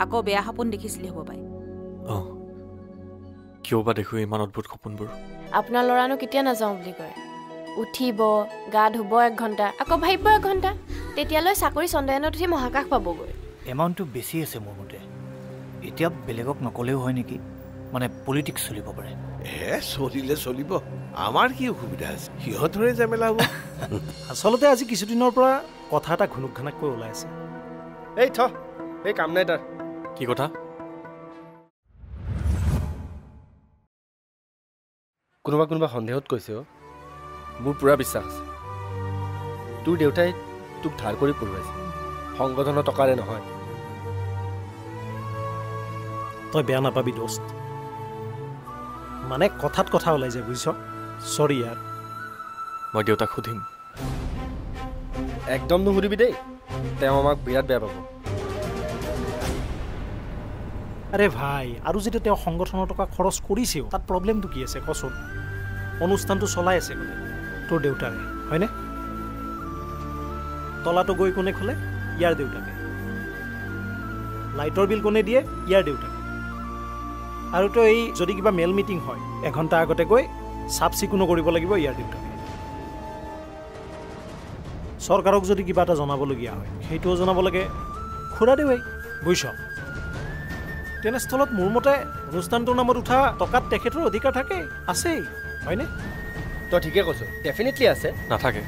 আকৌ বেয়া সপোন দেখিছিলি হ'ব পাৰে কিয় বা দেখো ইমান অদ্ভুত সপোনবোৰ আপোনাৰ ল'ৰানো কেতিয়া নাযাওঁ বুলি কয় উঠিব গা ধুব 1 ঘণ্টা আকৌ ভাবিব 1 ঘণ্টা তেতিয়ালৈ চাকৰি চন্দ্ৰায়নত উঠি মহাকাশ পাবগৈ এমাউণ্টটো বেছি আছে মোৰ মতে এতিয়া বেলেগক নকলেও হয় নেকি মানে পলিটিক্স চলিব পাৰে চলিলে চলিব আমাৰ কি অসুবিধা আছে সিহঁতৰে ঝামেলা হ'ব আচলতে আজি কিছুদিনৰ পৰা কথা এটা ঘুনুক ঘানাককৈ ওলাই আছে এই কাম নাই তাৰ কি কথা কোনোবা সন্দেহত কৈছে মোৰ পুৰা বিশ্বাস আছে তোৰ দেউতাই তোক ধাৰ কৰি পঢ়ুৱাইছে সংগঠনৰ টকাৰে নহয় তই বেয়া নাপাবি দোস্ত মানে কথাত কথা ওলাই যায় বুজিছ চৰি ইয়াৰ মই দেউতাক সুধিম একদম নুসুধিবি দেই তেওঁ আমাক বিৰাট বেয়া পাব আৰে ভাই আৰু যেতিয়া তেওঁ সংগঠনৰ টকা খৰচ কৰিছেও তাত প্ৰব্লেমটো কি আছে কচোন অনুষ্ঠানটো চলাই আছে বোলে তোৰ দেউতাৰে হয়নে তলাটো গৈ কোনে খোলে ইয়াৰ দেউতাকে লাইটৰ বিল কোনে দিয়ে ইয়াৰ দেউতাকে আৰু তো এই যদি কিবা মেল মিটিং হয় 1 ঘণ্টা আগতে গৈ চাফ চিকুণো কৰিব লাগিব ইয়াৰ দেউতাকে চৰকাৰক যদি কিবা এটা জনাবলগীয়া হয় সেইটোও জনাব লাগে খুৰা দেউতাই বুজিছ তেনেস্থলত মোৰ মতে অনুষ্ঠানটোৰ নামত উঠা টকাত তেখেতৰ অধিকাৰ থাকে আছেই হয়নে তই ঠিকে কৈছ ডেফিনেটলি আছে নাথাকে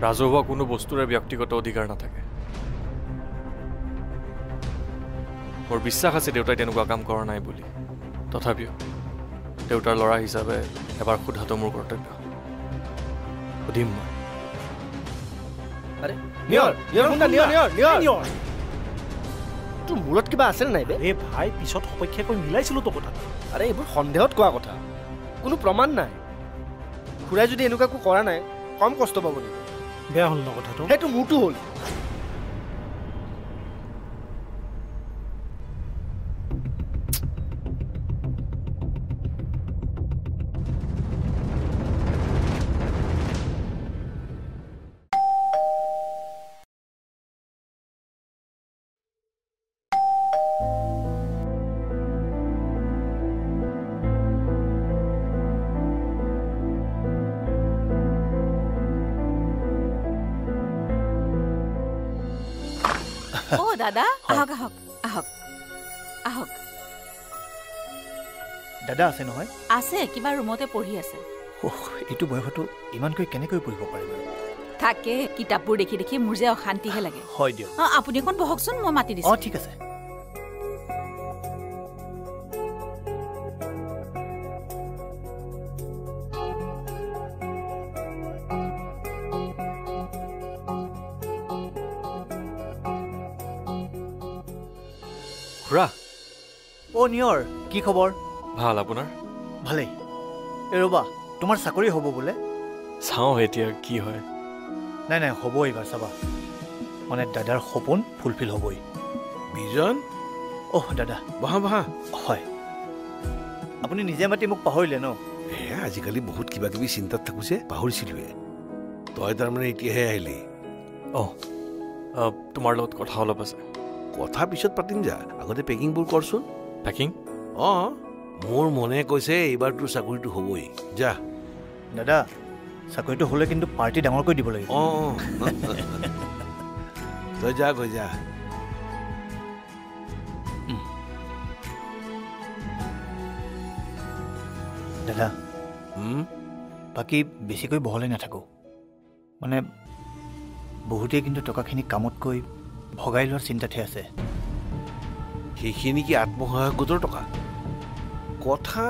ৰাজহুৱা কোনো বস্তুৰে ব্যক্তিগত অধিকাৰ নাথাকে মোৰ বিশ্বাস আছে দেউতাই তেনেকুৱা কাম কৰা নাই বুলি তথাপিও দেউতাৰ ল'ৰা হিচাপে এবাৰ সোধাটো মোৰ কৰ্তব্য সুধিম মই তোৰ মূৰত কিবা আছে নাই বে এই ভাই পিছত সপক্ষে কৈ মিলাইছিলো তো কথা আৰে এইবোৰ সন্দেহত কোৱা কথা কোনো প্ৰমাণ নাই খুৰাই যদি এনেকুৱা একো কৰা নাই কম কষ্ট পাব নেকি বেয়া হ'ল ন কথাটো সেইটো মোৰটো হ'ল দাদা আহক আহক আহক আহক দাদা আছে নহয় আছে কিবা ৰুমতে পঢ়ি আছে এইটো বয়সতো ইমানকৈ কেনেকৈ পঢ়িব পাৰিব থাকে কিতাপবোৰ দেখি দেখি মোৰ যে অশান্তিহে লাগে হয় দিয়ক আপুনি এখন বহকচোন মই মাতি দিছোঁ ঠিক আছে খুৰা নিয়ৰ কি খবৰ ভাল আপোনাৰ ভালেই ৰ'বা তোমাৰ চাকৰি হ'ব বোলে চাওঁ এতিয়া কি হয় নাই হ'ব এইবাৰ চাবা মানে দাদাৰ সপোন ফুলফিল হ'বই বিজন দাদা বহা হয় আপুনি নিজে মাতি মোক পাহৰিলে ন আজিকালি বহুত কিবা কিবি চিন্তাত থাকোছে পাহৰিছিলোৱে তই তাৰমানে এতিয়াহে আহিলি তোমাৰ লগত কথা অলপ আছে কথা পিছত পাতিম যা আগতে পেকিংবোৰ কৰচোন পেকিং মোৰ মনে কৈছে এইবাৰ তোৰ চাকৰিটো হ'বই যা দাদা চাকৰিটো হ'লে কিন্তু পাৰ্টি ডাঙৰকৈ দিব লাগিব তই যা গৈ যা দাদা বাকী বেছিকৈ বহলাই নাথাকো মানে বহুতেই কিন্তু টকাখিনি কামতকৈ ভগাই লোৱাৰ চিন্তাতহে আছে সেইখিনি কি আত্মসহায়ক গোটৰ টকা কথা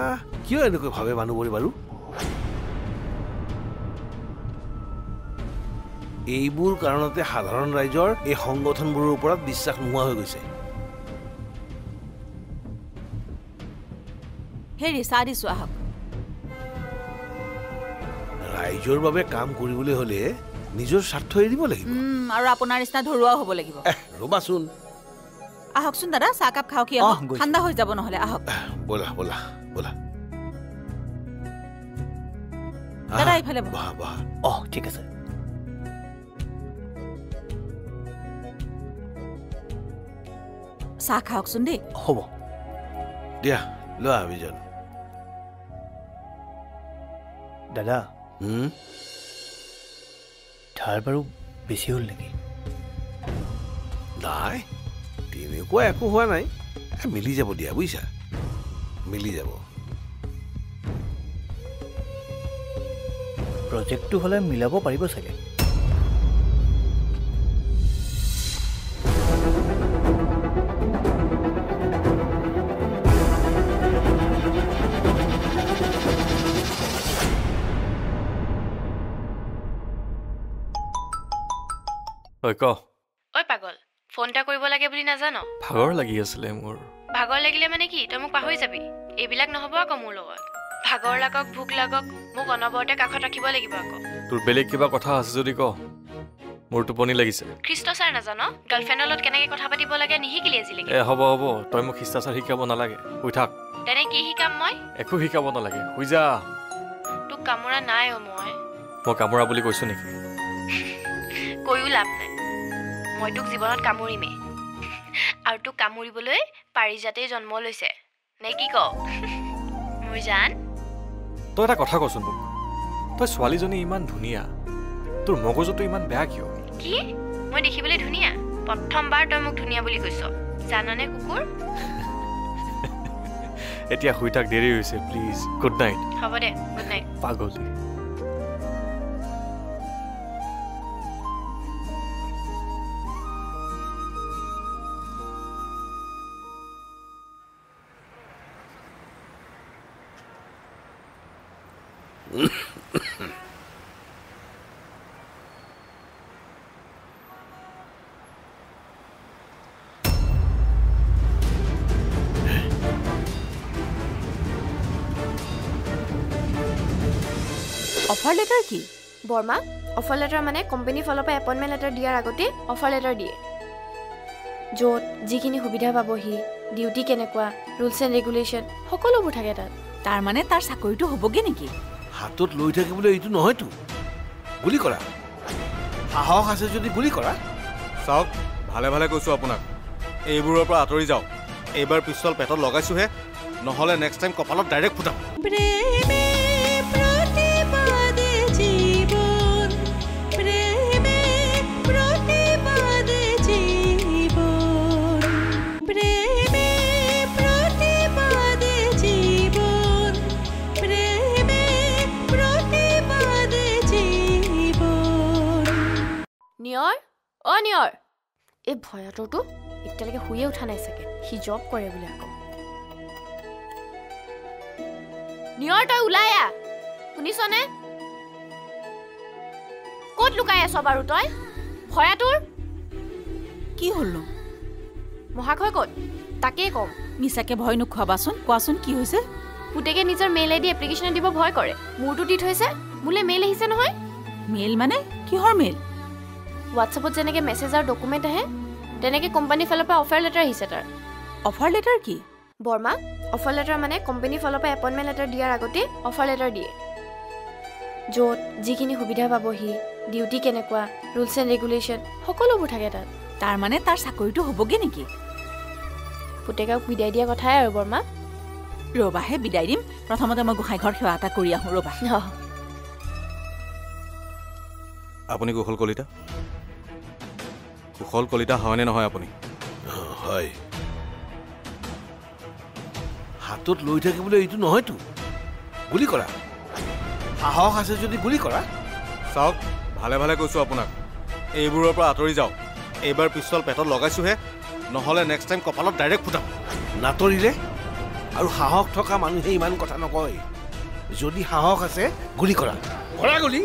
কিয় এনেকৈ ভাবে মানুহবোৰে বাৰু এইবোৰ কাৰণতে সাধাৰণ ৰাইজৰ এই সংগঠনবোৰৰ ওপৰত বিশ্বাস নোহোৱা হৈ গৈছে হেৰি চাহ দিছোঁ আহক ৰাইজৰ বাবে কাম কৰিবলৈ হ'লে নিজৰ স্বাৰ্থ এৰিব লাগিব আৰু আপোনাৰ নিচিনা ধৰুৱাও হ'ব লাগিব ৰ'বাচোন আহকচোন দাদা চাহকাপ খাওঁ কি ঠাণ্ডা হৈ যাব নহ'লে আহক ব'লা দাদা এইফালে ঠিক আছে চাহ খাওকচোন দেই। হ'ব দিয়া লোৱা বিজন। দাদা ধাৰ বাৰু বেছি হ'ল নেকি? নাই তেনেকুৱা একো হোৱা নাই, মিলি যাব দিয়া বুজিছা, মিলি যাব। প্ৰজেক্টটো হ'লে মিলাব পাৰিব চাগে। ঐ ক। ঐ পাগল, ফোন এটা কৰিব লাগে বুলি নাজানো? ভাগৰ লাগি আছিলে মোৰ। ভাগৰ লাগিলে মানে কি তই মোক পাহৰি যাবি? এইবিলাক নহ'ব আকৌ মোৰ লগত। ভাগৰ লাগক ভোক লাগক মোক অনবৰতে কাষত ৰাখিব লাগিব আকৌ। তোৰ বেলেগ কিবা কথা আছে যদি ক, মোৰ টোপনি লাগিছে। খ্ৰীষ্টাচাৰ নাজানো? গাৰ্লফ্ৰেণ্ডৰ লগত কেনেকে কথা পাতিব লাগে নিশিকিলি আজিলৈকে? হ'ব হ'ব, তই মোক খ্ৰীষ্টাচাৰ শিকাব নালাগে, শুই থাক। তেনে কি শিকাম মই? একো শিকাব নালাগে, শুই যা। তোক কামোৰা নাই মই কামোৰা বুলি কৈছো নেকি? কৈও লাভ নাই, মই তোক জীৱনত কামুৰিমেই। আৰু তোক কামুৰিবলৈ পাৰিজাতেই জন্ম লৈছে নে কি ক? মোৰ জান, তই এটা কথা কচোন মোক, তই ছোৱালীজনী ইমান ধুনীয়া, তোৰ মগজুটো ইমান বেয়া কিয়? কি মই দেখিবলৈ ধুনীয়া? প্ৰথমবাৰ তই মোক ধুনীয়া বুলি কৈছ, জাননে কুকুৰ? এতিয়া শুই থাক, দেৰি হৈছে, প্লিজ। Good night. হ'ব দে, গুড নাইট। পাগলী। অফাৰ লেটাৰ কি? বৰ্মা, অফাৰ লেটাৰ মানে কোম্পানীৰ ফালৰ পৰা এপইণ্টমেণ্ট লেটাৰ দিয়াৰ আগতে অফাৰ লেটাৰ দিয়ে, য'ত যিখিনি সুবিধা পাবহি, ডিউটি কেনেকুৱা, ৰুলছ এণ্ড ৰেগুলেশ্যন সকলোবোৰ থাকে তাত। তাৰ মানে তাৰ চাকৰিটো হ'বগে নেকি? হাতত লৈ থাকিবলৈ এইটো নহয়তো, গুলি কৰা। সাহস আছে যদি গুলি কৰা। চাওক, ভালে ভালে কৈছোঁ আপোনাক, এইবোৰৰ পৰা আঁতৰি যাওক। এইবাৰ পিষ্টল পেটত লগাইছোহে, নহ'লে নেক্সট টাইম কপালত ডাইৰেক্ট ফুটাম। নিয়ৰ, অ নিয়ৰ, এই ভয়াতৰটো এতিয়ালৈকে শুয়ে উঠা নাই চাগে, সি জব কৰে বুলি আকৌ। নিয়ৰ, তই ওলাই আহ, শুনিছনে? ক'ত লুকাই আছ বাৰু তই? ভয়াতুৰ কি হ'ল? মহাশয় ক'ত তাকেই কম। মিছাকে ভয় নোখোৱাবাচোন, কোৱাচোন কি হৈছে? পুতেকে নিজৰ মেইল আইডি এপ্লিকেশ্যন দিব ভয় কৰে, মোৰটো দি থৈছে। মোলৈ মেইল আহিছে নহয়। মেইল মানে কিহৰ মেইল? হোৱাটছএপত যেনেকৈ মেছেজ আৰু ডকুমেণ্ট আহে, তেনেকৈ কোম্পানীৰ ফালৰ পৰা অফাৰ লেটাৰ আহিছে তাৰ। অফাৰ লেটাৰ কি? বৰ্মা, অফাৰ লেটাৰ মানে কোম্পানীৰ ফালৰ পৰা এপইণ্টমেণ্ট লেটাৰ দিয়াৰ আগতে অফাৰ লেটাৰ দিয়ে, য'ত যিখিনি সুবিধা পাবহি, ডিউটি কেনেকুৱা, ৰুলছ এণ্ড ৰেগুলেশ্যন সকলোবোৰ থাকে তাত। তাৰ মানে তাৰ চাকৰিটো হ'বগে নেকি? পুতেকক বিদায় দিয়া কথাই আৰু বৰ্মা। ৰবাহে, বিদায় দিম। প্ৰথমতে মই গোসাঁই ঘৰ সেৱা এটা কৰি আহোঁ, ৰবা। আপুনি কুশল কলিতা? কুশল কলিতা হয়নে নহয় আপুনি? হয়। হাতত লৈ থাকিবলৈ এইটো নহয়তো, গুলি কৰা। সাহস আছে যদি গুলি কৰা। চাওক, ভালে ভালে কৈছোঁ আপোনাক, এইবোৰৰ পৰা আঁতৰি যাওক। এইবাৰ পিষ্টল পেটত লগাইছোহে, নহ'লে নেক্সট টাইম কপালত ডাইৰেক্ট ফুটাম। নাতৰিলে আৰু সাহস থকা মানুহে ইমান কথা নকয়। যদি সাহস আছে গুলি কৰা, কৰা গুলি।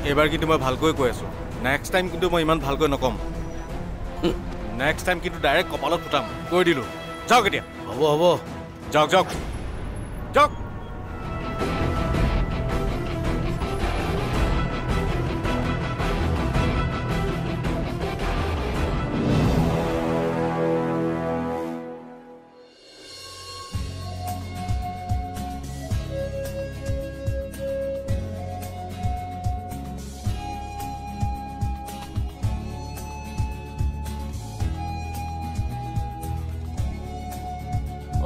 এইবাৰ কিন্তু মই ভালকৈ কৈ আছোঁ, নেক্সট টাইম কিন্তু মই ইমান ভালকৈ নক'ম। নেক্সট টাইম কিন্তু ডাইৰেক্ট কপালত ফুটাম, কৈ দিলোঁ। যাওক এতিয়া। হ'ব হ'ব, যাওক যাওক যাওক।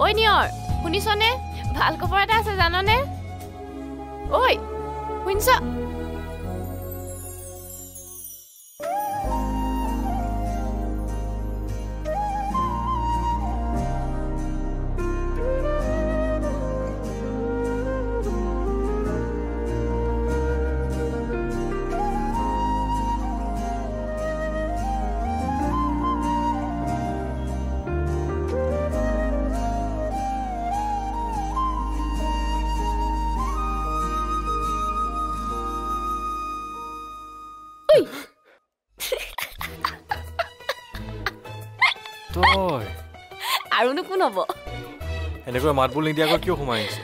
ঐ নিয়ৰ শুনিছনে ভাল খবৰ এটা আছে জাননে ঐ শুনিছ তই আৰুনো কোন হ'ব এনেকৈ মাত বোল নিদিয়াকৈ কিয় সোমাই আহিছ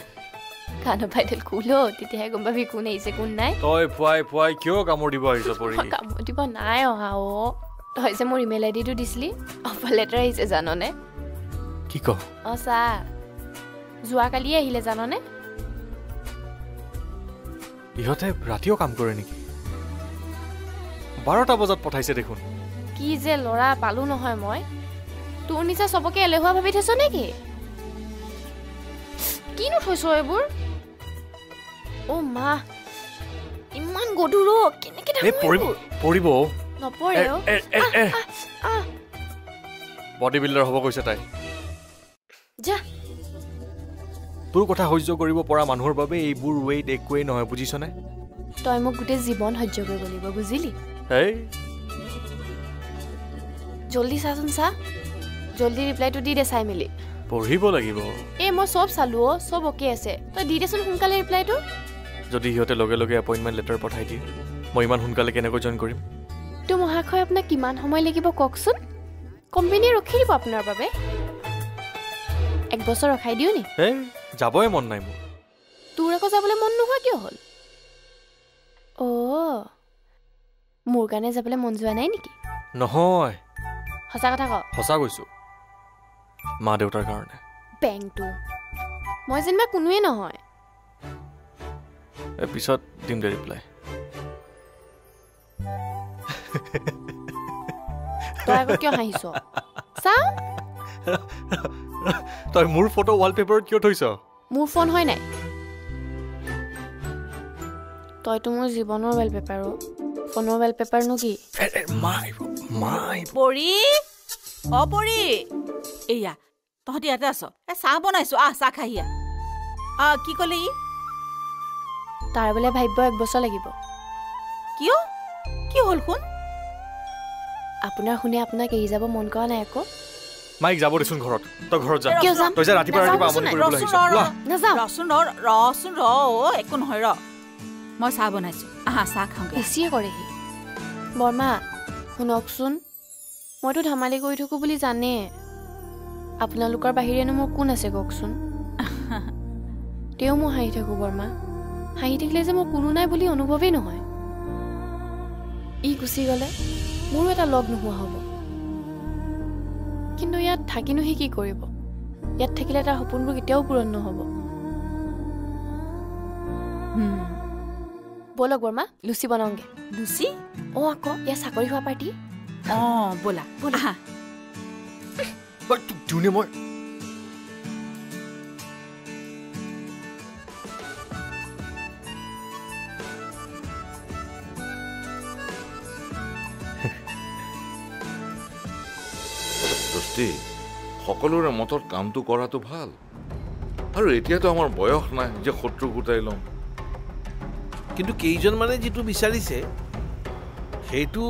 কাণৰ পাইডেল খুলো তেতিয়াহে গম পাবি কোন আহিছে কোন নাই তই ফুৱাই কিয় কামোৰ দিব আহিছ পৰি কামত দিব নাই অহা তই যে মোৰ ইমেইল আইডিটো দিছিলি অফাৰ লেটাৰ আহিছে জাননে কি ক চা যোৱাকালিয়ে আহিলে জাননে ইহঁতে ৰাতিও কাম কৰে নেকি 12টা বজাত পঠাইছে দেখোন কি যে ল'ৰা পালো নহয় মই তোৰ নিচা সবকে এলেহুৱা ভাবি থৈছ নেকি কিনো থৈছ এইবোৰ মা ইমান গধুৰ কেনেকে পৰিব নপৰে বডি বিল্ডাৰ হ'ব কৈছে তাই যা তোৰ কথা সহ্য কৰিব পৰা মানুহৰ বাবে এইবোৰ ৱেইট একোৱেই নহয় বুজিছনে তই মোক গোটেই জীৱন সহ্য কৰিব লাগিব বুজিলি জলদি চাচোন চা জলদি ৰিপ্লাইটো দি দে চাই মেলি পঢ়িব লাগিব মই চব চালো চব অকে আছে তই দি দেচোন সোনকালে ৰিপ্লাইটো যদি সিহঁতে লগে লগে এপইণ্টমেণ্ট লেটাৰ পঠাই দিয়ে মই ইমান সোনকালে কেনেকৈ জইন কৰিম তো মহাশয় আপোনাক কিমান সময় লাগিব কওকচোন কোম্পানী ৰখি দিব আপোনাৰ বাবে 1 বছৰ ৰখাই দিও নি যাবই মন নাই মোৰ তোৰ আকৌ যাবলৈ মন নোহোৱা কিয় হ'ল মোৰ কাৰণে যাবলৈ মন যোৱা নাই নেকি নহয় সঁচা কথা ক সঁচা কৈছো মা দেউতাৰ কাৰণে বেংটো মই যেনিবা কোনোৱে নহয় পিছত দিম দে ৰিপ্লাই তই আকৌ কিয় হাঁহিছ চা তই মোৰ ফটো ৱালপেপাৰত কিয় থৈছ মোৰ ফোন হয় নাই তইতো মোৰ জীৱনৰ ৱালপেপাৰ ফোনৰ ৱালপেপাৰ নো কি পৰি এয়া তহঁতি ইয়াতে আছ চাহ বনাইছো চাহ খাহি কি ক'লে ই তাৰ বোলে ভাবিব 1 বছৰ লাগিব কিয় কি হ'ল শুন আপোনাৰ শুনি আপোনাক এৰি যাব মন কৰা নাই আকৌ মাইক যাব দেচোন ঘৰত তই ঘৰত যা কিয় যাম তই যে ৰাতিপুৱা আমনি কৰিবলৈ আহিছ নাযাওঁ ৰচোন একো নহয় মই চাহ বনাইছো চাহ খাওঁগে বেছিয়ে কৰেহি বৰ্মা শুনকচোন মইতো ধেমালি কৰি থাকো বুলি জানে আপোনালোকৰ বাহিৰেনো মোৰ কোন আছে কওকচোন তেওঁ মই হাঁহি থাকো বৰ্মা হাঁহি থাকিলে যে মোৰ কোনো নাই বুলি অনুভৱেই নহয় ই গুচি গ'লে মোৰো এটা লগ নোহোৱা হ'ব কিন্তু ইয়াত থাকিনো সি কি কৰিব ইয়াত থাকিলে তাৰ সপোনবোৰ কেতিয়াও পূৰণ নহ'ব ব'লক বৰ্মা লুচি বনাওঁগে লুচি আকৌ ইয়াৰ চাকৰি হোৱা পাৰ্টি ব'লা মই সকলোৰে মতত কামটো কৰাটো ভাল আৰু এতিয়াতো আমাৰ বয়স নাই যে শত্ৰু গোটাই ল'ম কিন্তু কেইজনমানে যিটো বিচাৰিছে সেইটো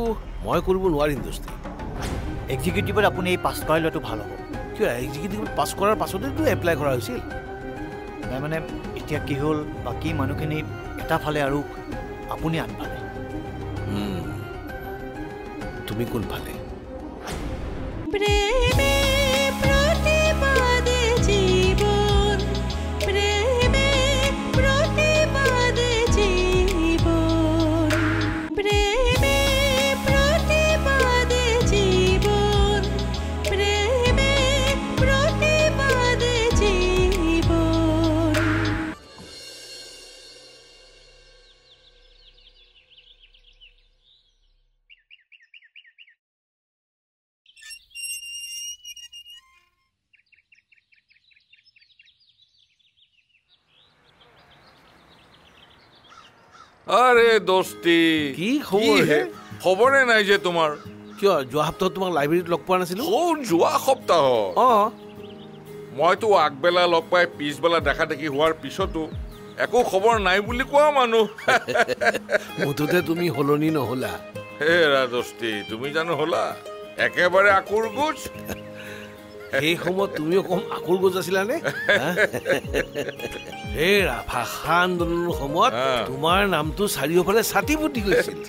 মই কৰিব নোৱাৰিম দোস্তি এক্সিকিউটিভত আপুনি এই পাছ কৰাই লোৱাটো ভাল হ'ব কিয় এক্সিকিউটিভত পাছ কৰাৰ পাছতেতো এপ্লাই কৰা হৈছিল নাই মানে এতিয়া কি হ'ল বাকী মানুহখিনি এটা ফালে আৰু আপুনি আনফালে তুমি কোনফালে আৰে দোস্তি কি খবৰ হে খবৰে নাই যে তোমাৰ কিয় যোৱা সপ্তাহত তোমাক লাইব্ৰেৰীত লগ পোৱা নাছিলো যোৱা সপ্তাহ অঁ মইতো আগবেলা লগ পাই পিছবেলা দেখা দেখি হোৱাৰ পিছতো একো খবৰ নাই বুলি কোৱা মানুহ মুঠতে তুমি সলনি নহলা হেৰা দোস্তি তুমি জানো হলা একেবাৰে আকুৰ গোজ সেই সময়ত তুমিও কম আকুৰ গোজ আছিলানে হেৰা ভাষা আন্দোলনৰ সময়ত তোমাৰ নামটো চাৰিওফালে ছাতি ফুটি গৈছিল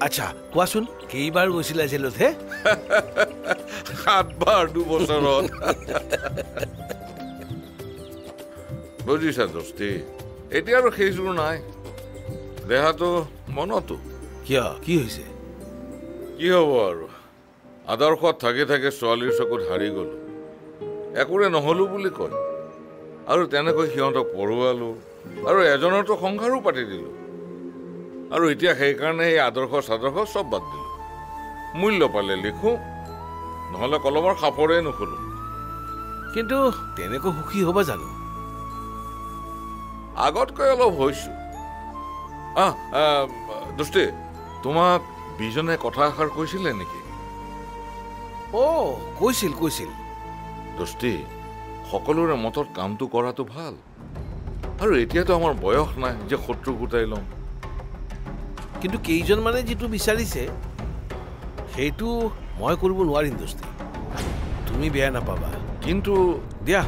আচ্ছা কোৱাচোন কেইবাৰ গৈছিলা জেলত হে 7 বাৰ 2 বছৰত বুজিছা দোস্তি এতিয়া আৰু সেইযোৰ নাই দেহাটো মনতো কিয় কি হৈছে কি হ'ব আৰু আদৰ্শত থাকি থাকি ছোৱালীৰ চকুত হাৰি গ'লো একোৰে নহ'লো বুলি কয় আৰু তেনেকৈ সিহঁতক পঢ়ুৱালো আৰু এজনৰতো সংসাৰো পাতি দিলো আৰু এতিয়া সেইকাৰণে এই আদৰ্শ চাদৰ্শ চব বাদ দিলো মূল্য পালে লিখো নহ'লে কলমৰ সাপৰে নুখোলো কিন্তু তেনেকৈ সুখী হ'বা জানো আগতকৈ অলপ হৈছো দোস্তি তোমাক বিজনে কথা এষাৰ কৈছিলে নেকি কৈছিল কৈছিল দোস্তি সকলোৰে মতত কামটো কৰাটো ভাল আৰু এতিয়াতো আমাৰ বয়স নাই যে শত্ৰু গোটাই ল'ম কিন্তু কেইজনমানে যিটো বিচাৰিছে সেইটো মই কৰিব নোৱাৰিম দোস্তি তুমি বেয়া নাপাবা কিন্তু দিয়া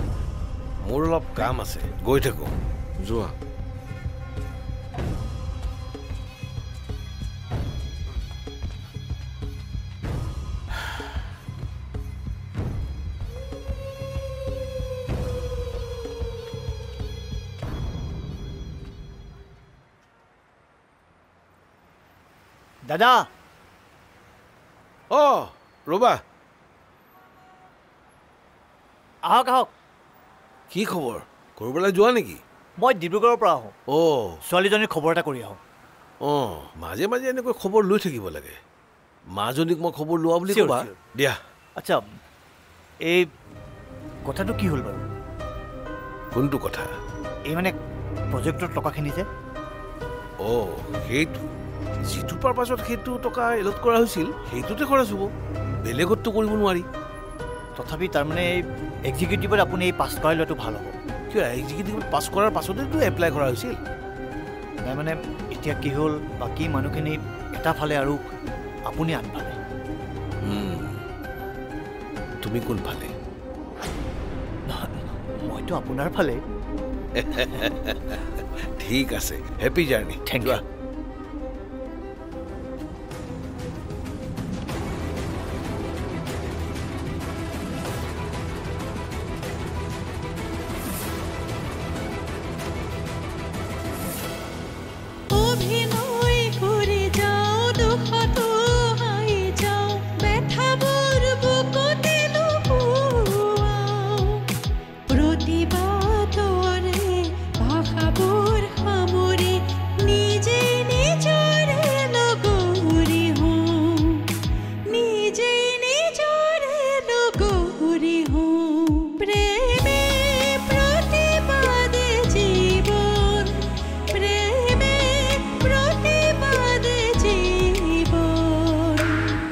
মোৰ অলপ কাম আছে গৈ থাকো যোৱা দাদা ৰবা আহক আহক কি খবৰ কৰবালৈ যোৱা নেকি মই ডিব্ৰুগড়ৰ পৰা আহোঁ ছোৱালীজনীৰ খবৰ এটা কৰি আহোঁ মাজে মাজে এনেকৈ খবৰ লৈ থাকিব লাগে মাজনীক মই খবৰ লোৱা বুলি ক'বা দিয়া আচ্ছা এই কথাটো কি হ'ল বাৰু কোনটো কথা এই মানে প্ৰজেক্টৰ টকাখিনি যে সেইটো যিটো পাৰপাছত সেইটো টকা এলট কৰা হৈছিল সেইটোতে খৰচ হ'ব বেলেগততো কৰিব নোৱাৰি তথাপি তাৰমানে এক্সিকিউটিভত আপুনি এই পাছ কৰাই লোৱাটো ভাল হ'ব কিয় এক্সিকিউটিভত পাছ কৰাৰ পাছতেতো এপ্লাই কৰা হৈছিল নাই মানে এতিয়া কি হ'ল বাকী মানুহখিনি এটা ফালে আৰু আপুনি আনফালে তুমি কোনফালে মইতো আপোনাৰ ফালে ঠিক আছে হেপী জাৰ্ণি থেংক ইউ